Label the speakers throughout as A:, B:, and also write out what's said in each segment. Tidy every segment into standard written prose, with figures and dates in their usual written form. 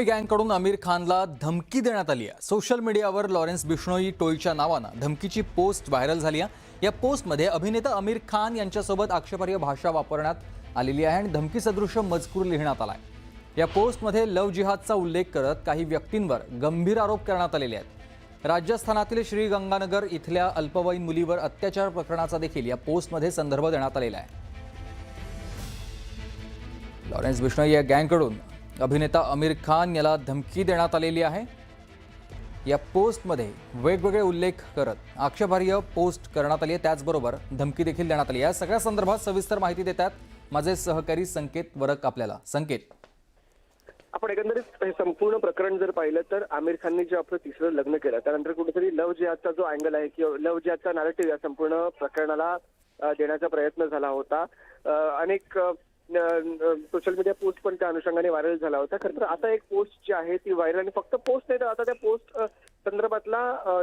A: गँगकडून आमिर खानला धमकी देण्यात आली आहे। सोशल मीडियावर लॉरेन्स बिश्नोई टोळीच्या नावानं धमकीची पोस्ट व्हायरल झाली आहे। या पोस्टमध्ये अभिनेता आमिर खान यांच्यासोबत आक्षेपार्ह भाषा वापरण्यात आलेली आहे आणि धमकी सदृश मजकूर लिहिण्यात आलाय। या पोस्टमध्ये लव जिहादचा उल्लेख करत काही व्यक्तींवर गंभीर आरोप करण्यात आलेले आहेत। राजस्थानातील श्रीगंगानगर इथल्या अल्पवयीन मुलीवर अत्याचार प्रकरणाचा देखील या पोस्टमध्ये संदर्भ देण्यात आलेला आहे। लॉरेन्स बिश्नोई या गँगकडून अभिनेता आमिर खान याला धमकी देण्यात आलेली आहे। या पोस्टमध्ये वेगवेगळे उल्लेख करत आक्षेपार्ह पोस्ट करण्यात आली आहे, त्याचबरोबर धमकी देखील देण्यात आली आहे। या सगळ्या संदर्भात सविस्तर माहिती देतात माझे सहकारी संकेत वरक आपल्याला। संकेत,
B: आपण एकंदरीत हे संपूर्ण प्रकरण जर पाहिलं तर आमिर खानने जे आपलं तिसरं लग्न केलं त्यानंतर कुठेतरी लव जिहादचा जो अँगल आहे किंवा लव जिहादचा नॅरेटिव्ह या संपूर्ण प्रकरणाला देण्याचा प्रयत्न झाला होता। अनेक सोशल मीडिया पोस्ट पण त्या अनुषंगाने व्हायरल झाला होता। खरं तर आता एक पोस्ट जी आहे ती व्हायरल आणि फक्त पोस्ट नाही तर आता त्या पोस्ट संदर्भातला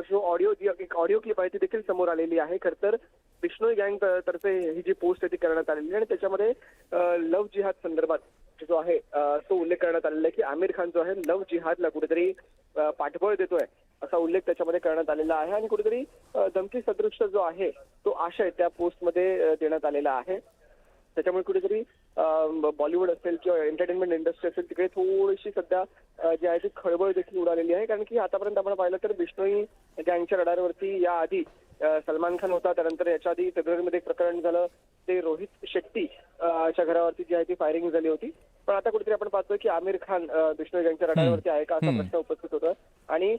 B: जो एक ऑडिओ क्लिप आहे ती देखील समोर आलेली आहे। खरं तर बिश्नोई गँग तर्फे ही जी पोस्ट आहे ती करण्यात आलेली आहे आणि त्याच्यामध्ये लव जिहाद संदर्भात जो आहे तो उल्लेख करण्यात आलेला आहे की आमिर खान जो आहे लव जिहादला कुठेतरी पाठबळ देतोय असा उल्लेख त्याच्यामध्ये करण्यात आलेला आहे आणि कुठेतरी धमकी सदृश जो आहे तो आशय त्या पोस्टमध्ये देण्यात आलेला आहे। त्याच्यामुळे कुठेतरी बॉलिवूड असेल किंवा एंटरटेनमेंट इंडस्ट्री असेल तिकडे थोडीशी सध्या जी आहे ती खळबळ देखील उडालेली आहे। कारण की आतापर्यंत आपण पाहिलं तर बिश्नोई गँगच्या रडारवरती याआधी सलमान खान होता, त्यानंतर याच्या आधी फेब्रुवारीमध्ये एक प्रकरण झालं ते रोहित शेट्टी च्या घरावरती जी आहे ती फायरिंग झाली होती। पण आता कुठेतरी आपण पाहतोय की आमिर खान बिश्नोई गँगच्या रडारवरती आहे का असा प्रश्न उपस्थित होतोय आणि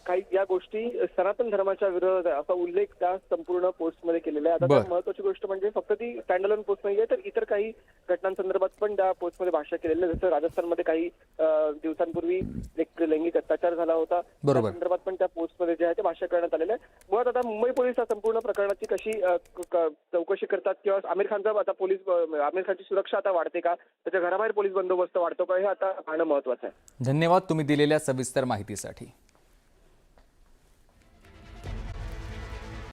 B: काही या गोष्टी सनातन धर्माच्या विरोधात आहे असा उल्लेख त्या संपूर्ण पोस्टमध्ये केलेला आहे। आता महत्वाची गोष्ट म्हणजे फक्त ती स्टँडअलोन पोस्ट नाहीये तर इतर काही घटनांसंदर्भात पण त्या पोस्टमध्ये भाष्य केलेलं आहे। जसं राजस्थानमध्ये काही दिवसांपूर्वी एक लैंगिक अत्याचार झाला होता, त्या संदर्भात पण त्या पोस्टमध्ये जे आहे ते भाष्य करण्यात आलेलं आहे। मुळात आता मुंबई पोलीस या संपूर्ण प्रकरणाची कशी चौकशी करतात किंवा आमिर खानचा आता आमिर खानची सुरक्षा आता वाढते का, त्याच्या घराबाहेर पोलीस बंदोबस्त वाढतो का, हे आता पाहणं महत्वाचं आहे।
A: धन्यवाद तुम्ही दिलेल्या सविस्तर माहितीसाठी।